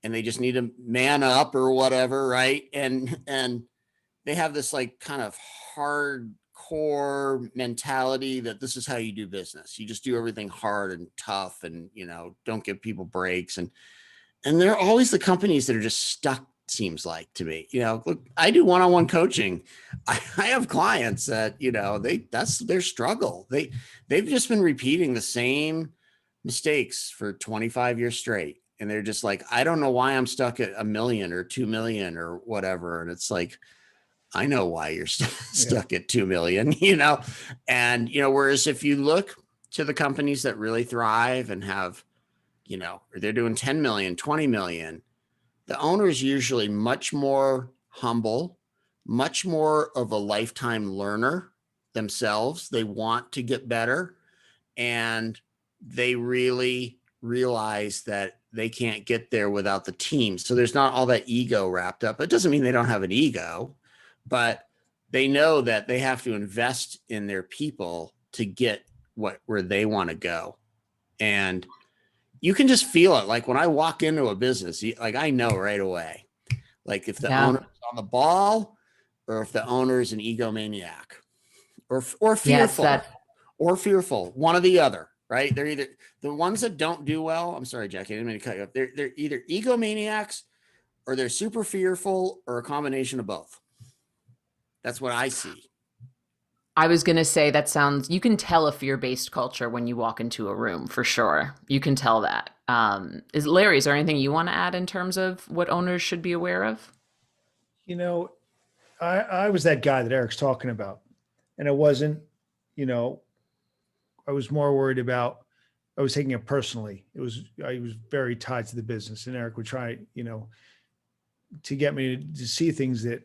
and they just need to man up or whatever. Right. And they have this like kind of hardcore mentality that this is how you do business. You just do everything hard and tough, and, don't give people breaks. And they're always the companies that are just stuck, seems like to me. Look, I do one-on-one coaching. I have clients that, that's their struggle. They've just been repeating the same mistakes for 25 years straight. And they're just like, I don't know why I'm stuck at 1 million or 2 million or whatever. And it's like, I know why you're stuck at 2 million, and, whereas if you look to the companies that really thrive and have, or they're doing 10 million, 20 million, the owner is usually much more humble, much more of a lifetime learner themselves. They want to get better, and they really realize that they can't get there without the team. So there's not all that ego wrapped up. It doesn't mean they don't have an ego, but they know that they have to invest in their people to get where they want to go. And you can just feel it. Like when I walk into a business, like I know right away, like if the owner is on the ball, or if the owner is an egomaniac, or fearful, or fearful, one or the other, right? They're either the ones that don't do well. I'm sorry, Jackie, I didn't mean to cut you off. They're either egomaniacs, or they're super fearful, or a combination of both. That's what I see. I was going to say you can tell a fear-based culture when you walk into a room, for sure. You can tell that. Larry, is there anything you want to add in terms of what owners should be aware of? You know, I was that guy that Eric's talking about, and it wasn't, you know, I was more worried about, I was taking it personally. I was very tied to the business, and Eric would try, to get me to see things that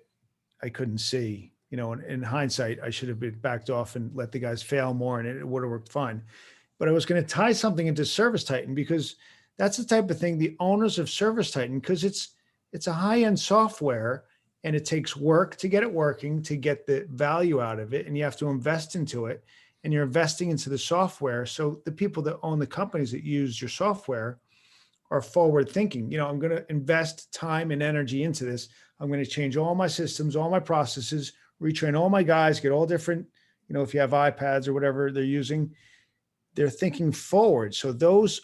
I couldn't see. In hindsight, I should have been backed off and let the guys fail more, and it would have worked fine. But I was going to tie something into Service Titan because that's the type of thing the owners of Service Titan, because it's a high-end software and it takes work to get it working, to get the value out of it, and you have to invest into it, and you're investing into the software. So the people that own the companies that use your software are forward thinking. I'm going to invest time and energy into this. I'm going to change all my systems, all my processes, retrain all my guys, get all different, if you have iPads or whatever they're using, they're thinking forward. So those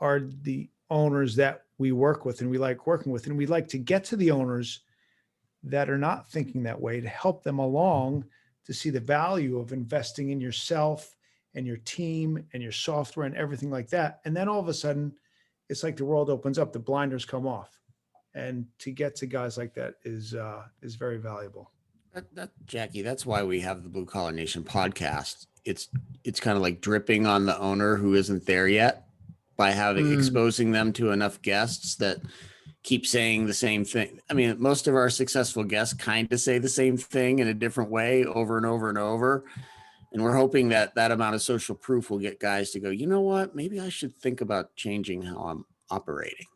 are the owners that we work with and we like working with. And we like to get to the owners that are not thinking that way to help them along to see the value of investing in yourself and your team and your software and everything like that. And then all of a sudden, it's like the world opens up, the blinders come off. And to get to guys like that is very valuable. Jackie, that's why we have the Blue Collar Nation podcast. It's kind of like dripping on the owner who isn't there yet by having exposing them to enough guests that keep saying the same thing. I mean, most of our successful guests kind of say the same thing in a different way over and over and over. And we're hoping that that amount of social proof will get guys to go, you know what, maybe I should think about changing how I'm operating,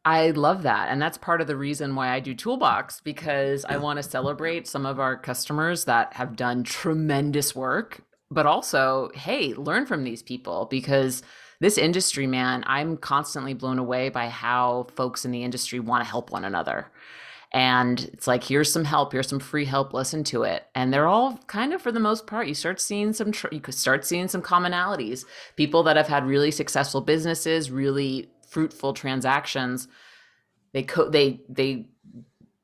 I love that. And that's part of the reason why I do Toolbox, because I want to celebrate some of our customers that have done tremendous work, but also, hey, learn from these people, because this industry, man, I'm constantly blown away by how folks in the industry want to help one another. And it's like, here's some help, here's some free help, listen to it. And they're all kind of, for the most part, you start seeing some commonalities. People that have had really successful businesses, really fruitful transactions, they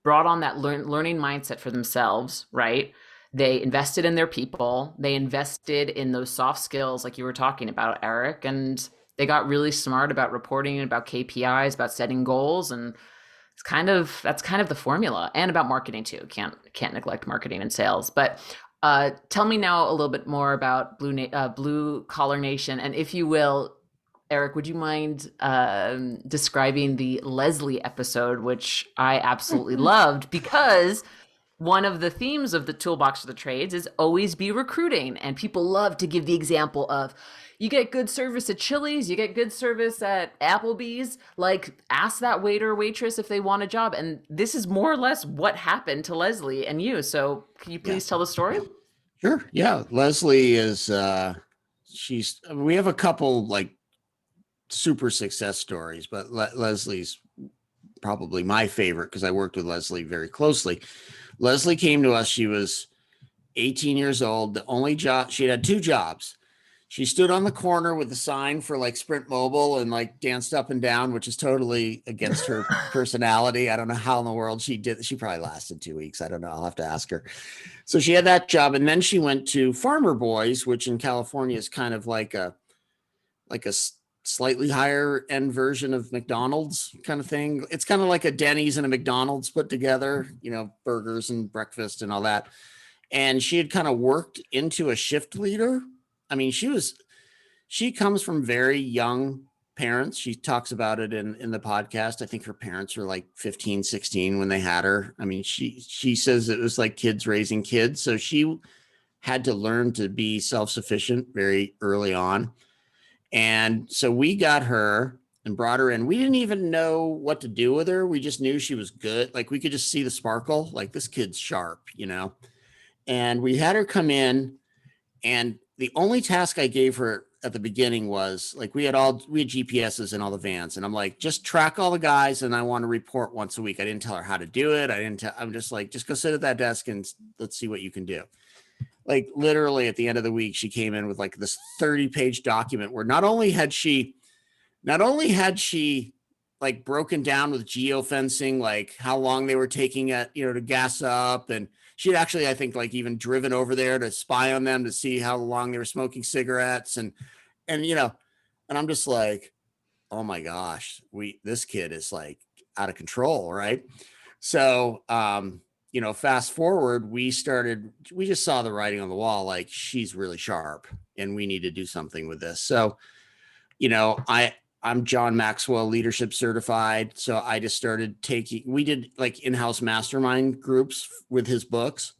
brought on that learning mindset for themselves, right? They invested in their people, they invested in those soft skills like you were talking about, Eric, and they got really smart about reporting, about KPIs, about setting goals, and that's kind of the formula, and about marketing too. Can't neglect marketing and sales. But tell me now a little bit more about Blue Collar Nation, and if you will, Eric, would you mind describing the Leslie episode, which I absolutely loved, because one of the themes of the Toolbox of the Trades is always be recruiting. And people love to give the example of, you get good service at Chili's, you get good service at Applebee's, like ask that waiter or waitress if they want a job. And this is more or less what happened to Leslie and you. So can you please tell the story? Sure. Yeah. Leslie is, we have a couple like super success stories, but Leslie's probably my favorite because I worked with Leslie very closely. Leslie came to us. She was 18 years old. The only job, she had 2 jobs. She stood on the corner with the sign for like Sprint Mobile and like danced up and down, which is totally against her personality. I don't know how in the world she did. She probably lasted 2 weeks. I don't know. I'll have to ask her. So she had that job. And then she went to Farmer Boys, which in California is kind of like a slightly higher end version of McDonald's kind of thing. It's kind of like a Denny's and a McDonald's put together, burgers and breakfast and all that. And she had kind of worked into a shift leader. I mean, she comes from very young parents. She talks about it in the podcast. I think her parents were like 15, 16 when they had her. I mean, she says it was like kids raising kids. So she had to learn to be self-sufficient very early on. And so we got her and brought her in. We didn't even know what to do with her. We just knew she was good. Like we could just see the sparkle, like this kid's sharp, and we had her come in, and the only task I gave her at the beginning was like, we had GPSs in all the vans, and I'm like, just track all the guys. And I want to report once a week. I didn't tell her how to do it. I'm just like, just go sit at that desk and let's see what you can do. Like literally at the end of the week, she came in with like this 30-page document where not only had she like broken down with geofencing, like how long they were taking it, to gas up. And she'd actually, I think, like even driven over there to spy on them to see how long they were smoking cigarettes. And I'm just like, oh my gosh, this kid is like out of control. Right. So, fast forward, we just saw the writing on the wall, like she's really sharp and we need to do something with this. So, I'm John Maxwell leadership certified. So I just started we did like in-house mastermind groups with his books.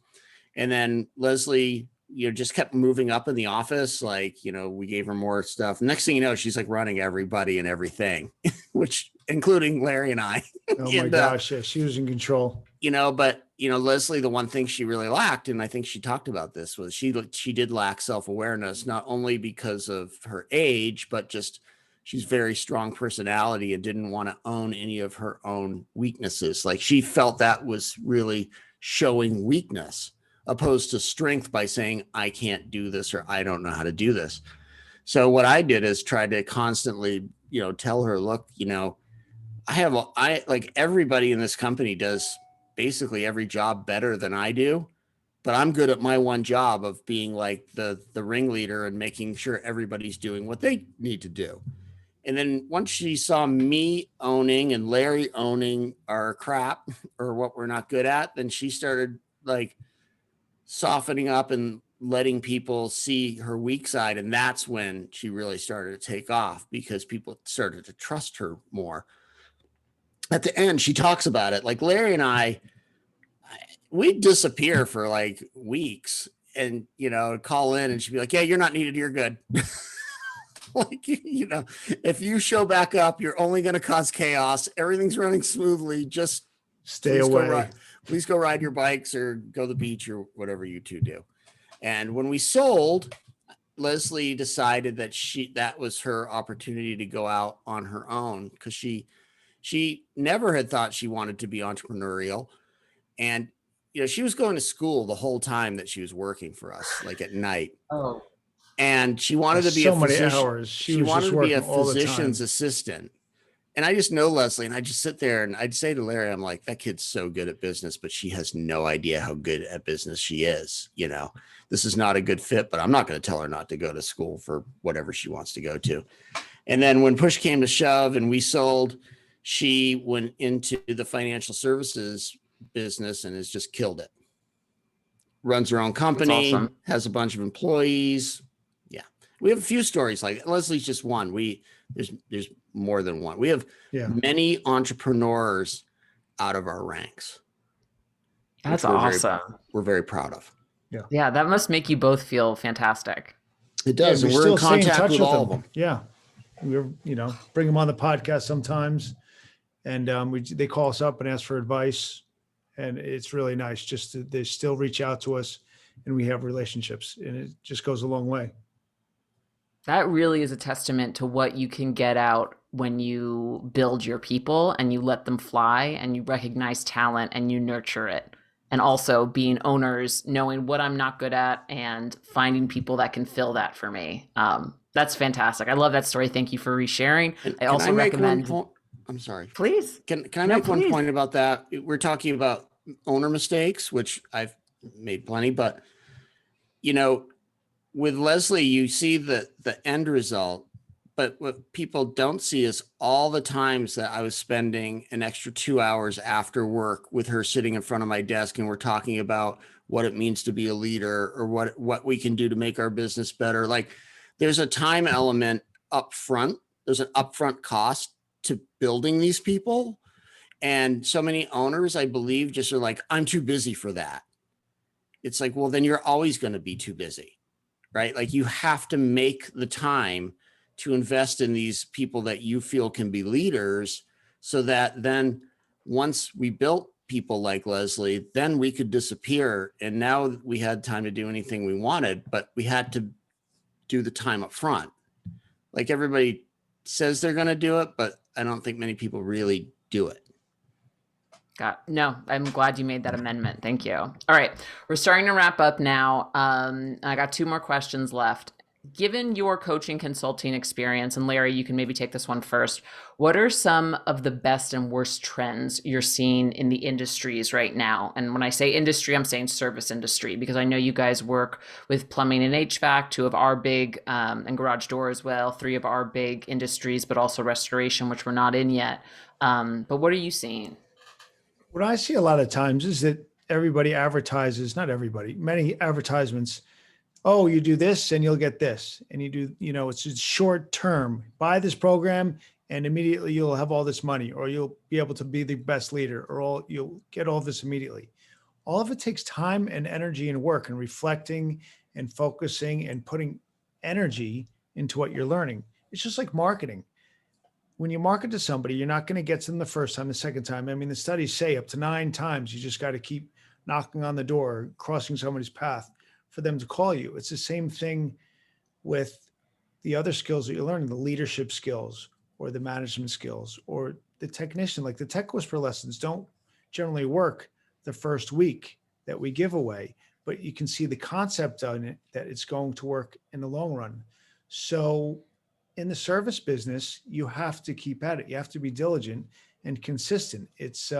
And then Leslie, just kept moving up in the office. Like, we gave her more stuff. Next thing you know, she's like running everybody and everything, which including Larry and I. Oh my gosh. Yeah, she was in control. But Leslie, the one thing she really lacked, and I think she talked about this, was she did lack self-awareness, not only because of her age, but just she's very strong personality and didn't want to own any of her own weaknesses. Like she felt that was really showing weakness opposed to strength by saying, I can't do this, or I don't know how to do this. So what I did is try to constantly, tell her, look, I like everybody in this company does basically every job better than I do, but I'm good at my one job of being like the ringleader and making sure everybody's doing what they need to do. And then once she saw me owning and Larry owning our crap or what we're not good at, then she started like softening up and letting people see her weak side. And that's when she really started to take off because people started to trust her more. At the end, she talks about it. Like Larry and we'd disappear for like weeks and, call in and she'd be like, yeah, you're not needed. You're good. Like, if you show back up, you're only going to cause chaos. Everything's running smoothly. Just stay away. Please go ride your bikes or go to the beach or whatever you two do. And when we sold, Leslie decided that that was her opportunity to go out on her own because she never had thought she wanted to be entrepreneurial. And, she was going to school the whole time that she was working for us, like at night. Oh. And she wanted to be so many hours. She wanted to be a physician's assistant. And I just know Leslie, and I just sit there and I'd say to Larry, I'm like, that kid's so good at business, but she has no idea how good at business she is. This is not a good fit, but I'm not going to tell her not to go to school for whatever she wants to go to. And then when push came to shove and we sold, she went into the financial services business and has just killed it. Runs her own company, awesome. Has a bunch of employees. Yeah. We have a few stories like Leslie's just one. There's more than one. We have many entrepreneurs out of our ranks. That's awesome. We're very proud of. Yeah. That must make you both feel fantastic. It does. Yeah, we're in contact with all of them. Yeah. We're, bring them on the podcast sometimes. And they call us up and ask for advice. And it's really nice they still reach out to us and we have relationships and it just goes a long way. That really is a testament to what you can get out when you build your people and you let them fly and you recognize talent and you nurture it. And also being owners, knowing what I'm not good at and finding people that can fill that for me. That's fantastic. I love that story. Thank you for resharing. I also recommend. I'm sorry. Please. Can I make one point about that? We're talking about owner mistakes, which I've made plenty, but with Leslie, you see the end result, but what people don't see is all the times that I was spending an extra 2 hours after work with her sitting in front of my desk. And we're talking about what it means to be a leader or what we can do to make our business better. Like there's a time element up front. There's an upfront cost to building these people. And so many owners, I believe, just are like, I'm too busy for that. It's like, well, then you're always going to be too busy, right? Like you have to make the time to invest in these people that you feel can be leaders so that then once we built people like Leslie, then we could disappear. And now we had time to do anything we wanted, but we had to do the time up front. Like everybody says they're going to do it, but I don't think many people really do it. No, I'm glad you made that amendment. Thank you. All right. We're starting to wrap up now. I got 2 more questions left. Given your coaching consulting experience, and Larry, you can maybe take this one first. What are some of the best and worst trends you're seeing in the industries right now? And when I say industry, I'm saying service industry, because I know you guys work with plumbing and HVAC, 2 of our big, and garage door as well, 3 of our big industries, but also restoration, which we're not in yet. But what are you seeing? What I see a lot of times is that everybody advertises, not everybody, many advertisements. Oh, you do this and you'll get this. And you do, it's just short term. Buy this program and immediately you'll have all this money, or you'll be able to be the best leader, or you'll get all this immediately. All of it takes time and energy and work and reflecting and focusing and putting energy into what you're learning. It's just like marketing. When you market to somebody, you're not going to get to them the first time, the second time. I mean, the studies say up to 9 times. You just got to keep knocking on the door, crossing somebody's path for them to call you. It's the same thing with the other skills that you're learning, the leadership skills or the management skills or the technician. Like the Tech Whisper lessons don't generally work the first week that we give away, but you can see the concept on it, that it's going to work in the long run. So in the service business, you have to keep at it. You have to be diligent and consistent. It's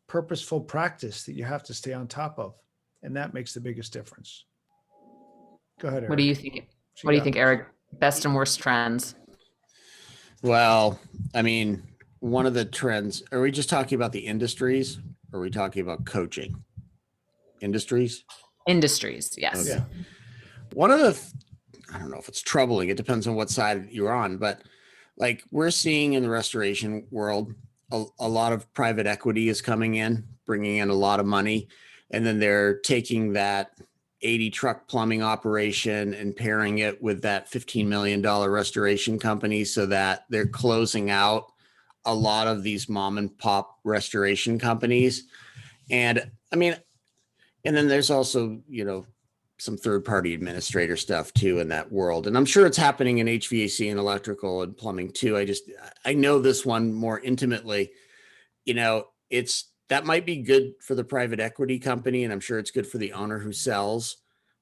purposeful practice that you have to stay on top of. And that makes the biggest difference. Go ahead, Eric. What do you think? What do you think, Eric? Best and worst trends? Well, I mean, one of the trends, are we just talking about the industries? Or are we talking about coaching? Industries? Industries, yes. Yeah. One of the, I don't know if it's troubling. It depends on what side you're on, but like we're seeing in the restoration world, a lot of private equity is coming in, bringing in a lot of money. And then they're taking that 80 truck plumbing operation and pairing it with that $15 million restoration company so that they're closing out a lot of these mom and pop restoration companies. And I mean, and then there's also, some third-party administrator stuff too in that world. And I'm sure it's happening in HVAC and electrical and plumbing too. I know this one more intimately. That might be good for the private equity company, and I'm sure it's good for the owner who sells,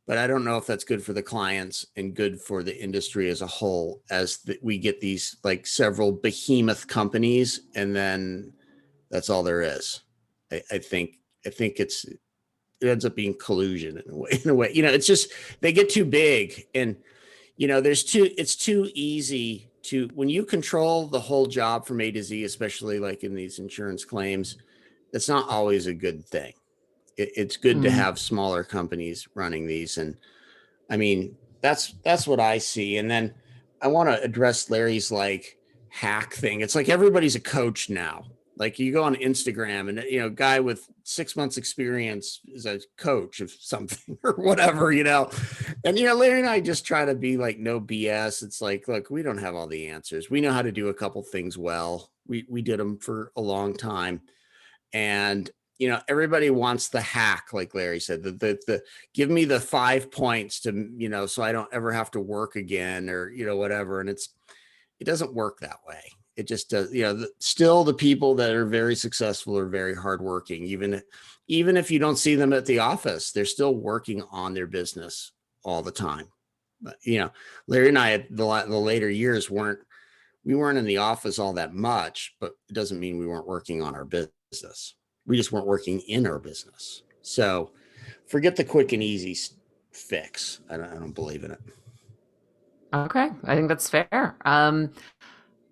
but I don't know if that's good for the clients and good for the industry as a whole, we get these like several behemoth companies, and then that's all there is. I think it ends up being collusion in a way. It's just, they get too big, and, it's too easy to, when you control the whole job from A to Z, especially like in these insurance claims, that's not always a good thing. It's good to have smaller companies running these. And I mean, that's what I see. And then I want to address Larry's like hack thing. It's like everybody's a coach now. Like you go on Instagram and, a guy with 6 months experience is a coach of something or whatever, and, Larry and I just try to be like, no BS. It's like, look, we don't have all the answers. We know how to do a couple things well. We did them for a long time. And, everybody wants the hack. Like Larry said, the give me the 5 points to, so I don't ever have to work again or, whatever. And it doesn't work that way. It just does, still the people that are very successful are very hardworking. Even if you don't see them at the office, they're still working on their business all the time. But, Larry and I at the later years weren't in the office all that much, but it doesn't mean we weren't working on our business. We just weren't working in our business. So forget the quick and easy fix. I don't believe in it. Okay, I think that's fair.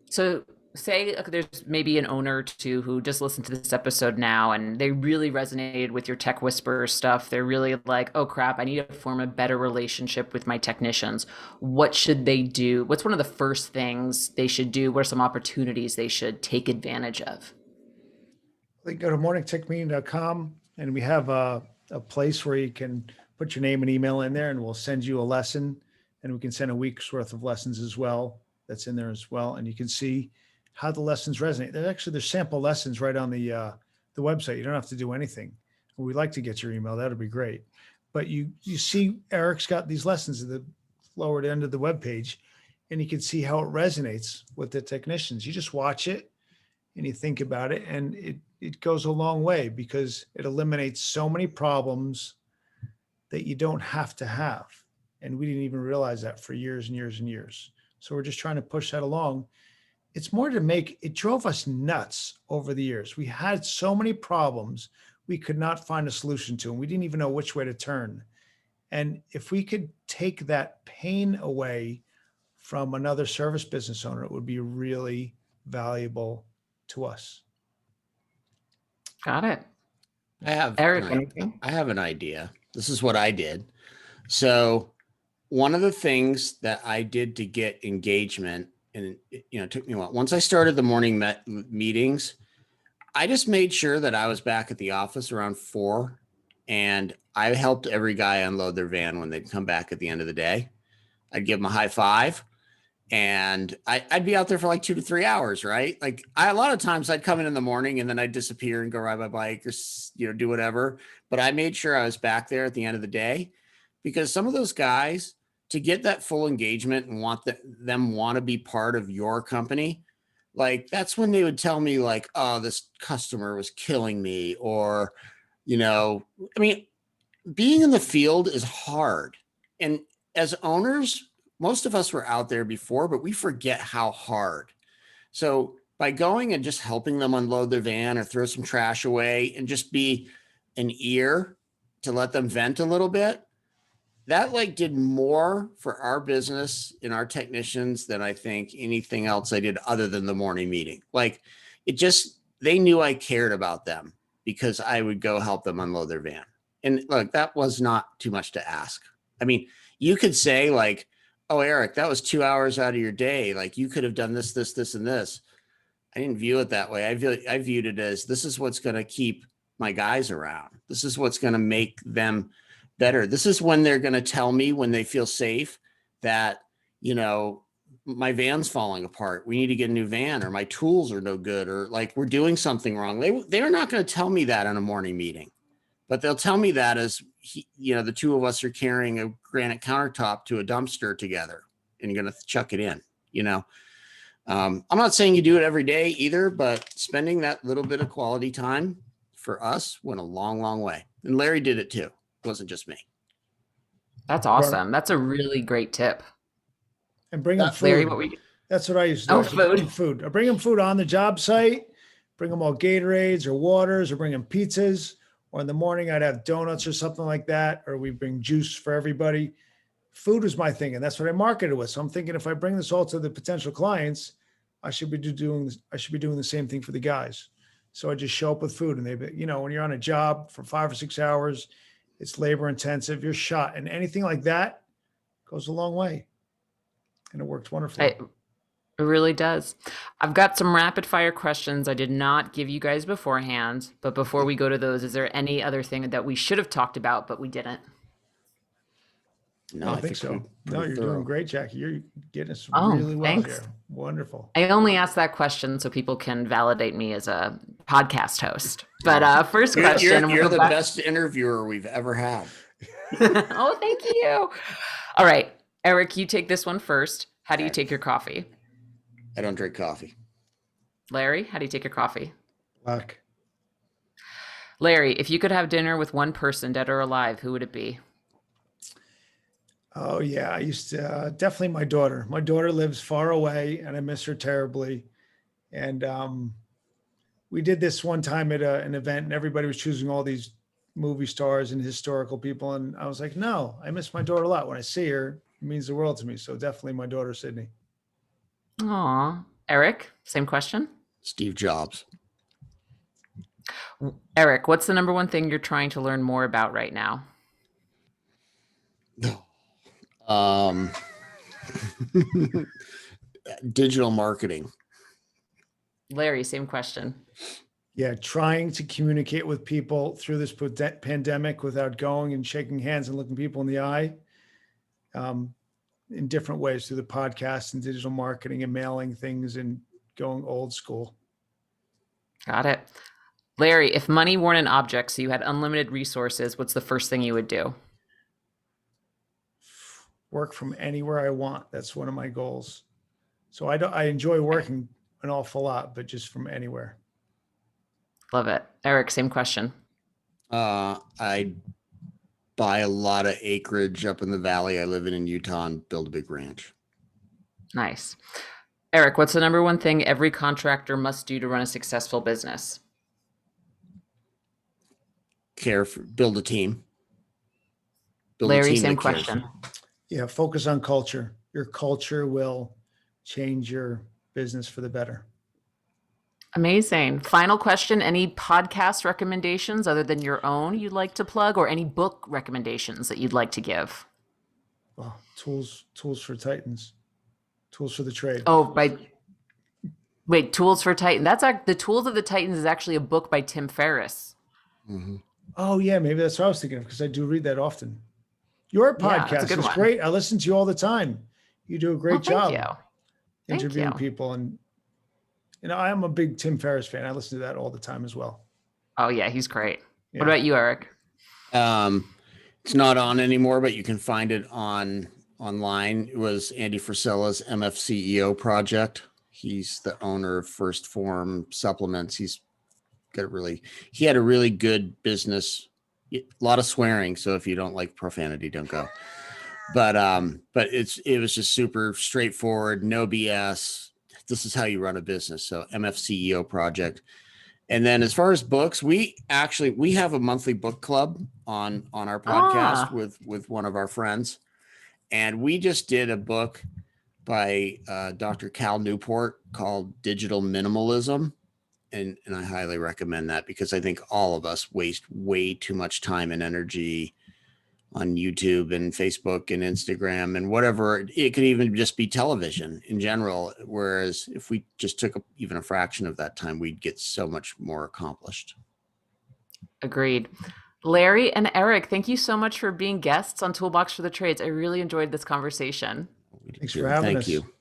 So say there's maybe an owner or two who just listened to this episode now and they really resonated with your Tech Whisperer stuff. They're really like, oh crap, I need to form a better relationship with my technicians. What should they do? What's one of the first things they should do? What are some opportunities they should take advantage of? They go to morningtechmeeting.com and we have a place where you can put your name and email in there and we'll send you a lesson, and we can send a week's worth of lessons as well. That's in there as well. And you can see how the lessons resonate. There's sample lessons right on the website. You don't have to do anything. We'd like to get your email. That'd be great. But you see Eric's got these lessons at the lower end of the webpage, and you can see how it resonates with the technicians. You just watch it and you think about it, and it goes a long way because it eliminates so many problems that you don't have to have. And we didn't even realize that for years and years and years. So we're just trying to push that along. It's more it drove us nuts over the years. We had so many problems we could not find a solution to, and we didn't even know which way to turn. And if we could take that pain away from another service business owner, it would be really valuable to us. Got it. I have Eric, an, anything? I have an idea. This is what I did. So one of the things that I did to get engagement, and it took me a while. Once I started the morning meetings, I just made sure that I was back at the office around 4, and I helped every guy unload their van when they'd come back at the end of the day. I'd give them a high five, and I'd be out there for like 2 to 3 hours, right? Like a lot of times I'd come in the morning and then I'd disappear and go ride my bike or do whatever. But I made sure I was back there at the end of the day, because some of those guys, to get that full engagement and them want to be part of your company, like that's when they would tell me like, oh, this customer was killing me, or I mean, being in the field is hard. And as owners, most of us were out there before, but we forget how hard. So by going and just helping them unload their van or throw some trash away and just be an ear to let them vent a little bit, that like did more for our business and our technicians than I think anything else I did other than the morning meeting. Like they knew I cared about them because I would go help them unload their van. And look, that was not too much to ask. I mean, you could say like, oh, Eric, that was 2 hours out of your day. Like you could have done this, this, this, and this. I didn't view it that way. I viewed it as, this is what's going to keep my guys around. This is what's going to make them better. This is when they're going to tell me when they feel safe that, my van's falling apart. We need to get a new van, or my tools are no good, or like we're doing something wrong. They're not going to tell me that in a morning meeting, but they'll tell me that as the two of us are carrying a granite countertop to a dumpster together and you're going to chuck it in. I'm not saying you do it every day either, but spending that little bit of quality time for us went a long, long way. And Larry did it too. It wasn't just me. That's awesome. That's a really great tip. And bring them food. Larry, what were you? That's what I used to do. Food. I bring them food on the job site, bring them all Gatorades or waters, or bring them pizzas. Or in the morning, I'd have donuts or something like that. Or we bring juice for everybody. Food was my thing. And that's what I marketed with. So I'm thinking if I bring this all to the potential clients, I should be doing the same thing for the guys. So I just show up with food, and when you're on a job for 5 or 6 hours, it's labor intensive, you're shot, and anything like that goes a long way. And it worked wonderfully. It really does. I've got some rapid fire questions I did not give you guys beforehand, but before we go to those, is there any other thing that we should have talked about, but we didn't? No, I think so. No, you're doing great, Jackie. You're getting us really well thanks. here. Wonderful. I only asked that question so people can validate me as a podcast host. But first question. You're the best interviewer we've ever had. Oh, thank you. All right. Eric, you take this one first. How do you take your coffee? I don't drink coffee. Larry, how do you take your coffee? Black. Larry, if you could have dinner with one person, dead or alive, who would it be? Oh yeah, I used to definitely my daughter. My daughter lives far away, and I miss her terribly. And we did this one time at an event, and everybody was choosing all these movie stars and historical people, and I was like, no, I miss my daughter a lot. When I see her, it means the world to me. So definitely my daughter, Sydney. Aw. Eric, same question. Steve Jobs. Eric, what's the number one thing you're trying to learn more about right now? Digital marketing. Larry, same question. Yeah, trying to communicate with people through this pandemic without going and shaking hands and looking people in the eye, in different ways through the podcast and digital marketing and mailing things and going old school. Got it. Larry, if money weren't an object, so you had unlimited resources, what's the first thing you would do? Work from anywhere I want. That's one of my goals. So I enjoy working an awful lot, but just from anywhere. Love it. Eric, same question. I'd buy a lot of acreage up in the valley I live in Utah and build a big ranch. Nice. Eric, what's the number one thing every contractor must do to run a successful business? Build a team. Larry, same question. Yeah, focus on culture. Your culture will change your business for the better. Amazing. Final question. Any podcast recommendations other than your own you'd like to plug, or any book recommendations that you'd like to give? Oh, tools for Titans, tools for the trade. Oh, wait, Tools for Titan. The Tools of the Titans is actually a book by Tim Ferriss. Mhm. Oh yeah, maybe that's what I was thinking of because I do read that often. Your Yeah, it's a podcast good is one. great. I listen to you all the time. You do a great Well, thank job you. Thank interviewing you. people, and I am a big Tim Ferriss fan. I listen to that all the time as well. Oh yeah, he's great. Yeah. What about you, Eric? It's not on anymore, but you can find it online. It was Andy Frisella's MFCEO project. He's the owner of First Form Supplements. He had a really good business, a lot of swearing. So if you don't like profanity, don't go. But it was just super straightforward, no BS. This is how you run a business. So MFCEO project. And then as far as books, we have a monthly book club on our podcast with one of our friends. And we just did a book by Dr. Cal Newport called Digital Minimalism. And I highly recommend that because I think all of us waste way too much time and energy on YouTube and Facebook and Instagram and whatever. It could even just be television in general. Whereas if we just took even a fraction of that time, we'd get so much more accomplished. Agreed. Larry and Eric, thank you so much for being guests on Toolbox for the Trades. I really enjoyed this conversation. Thanks for having us. Thank you.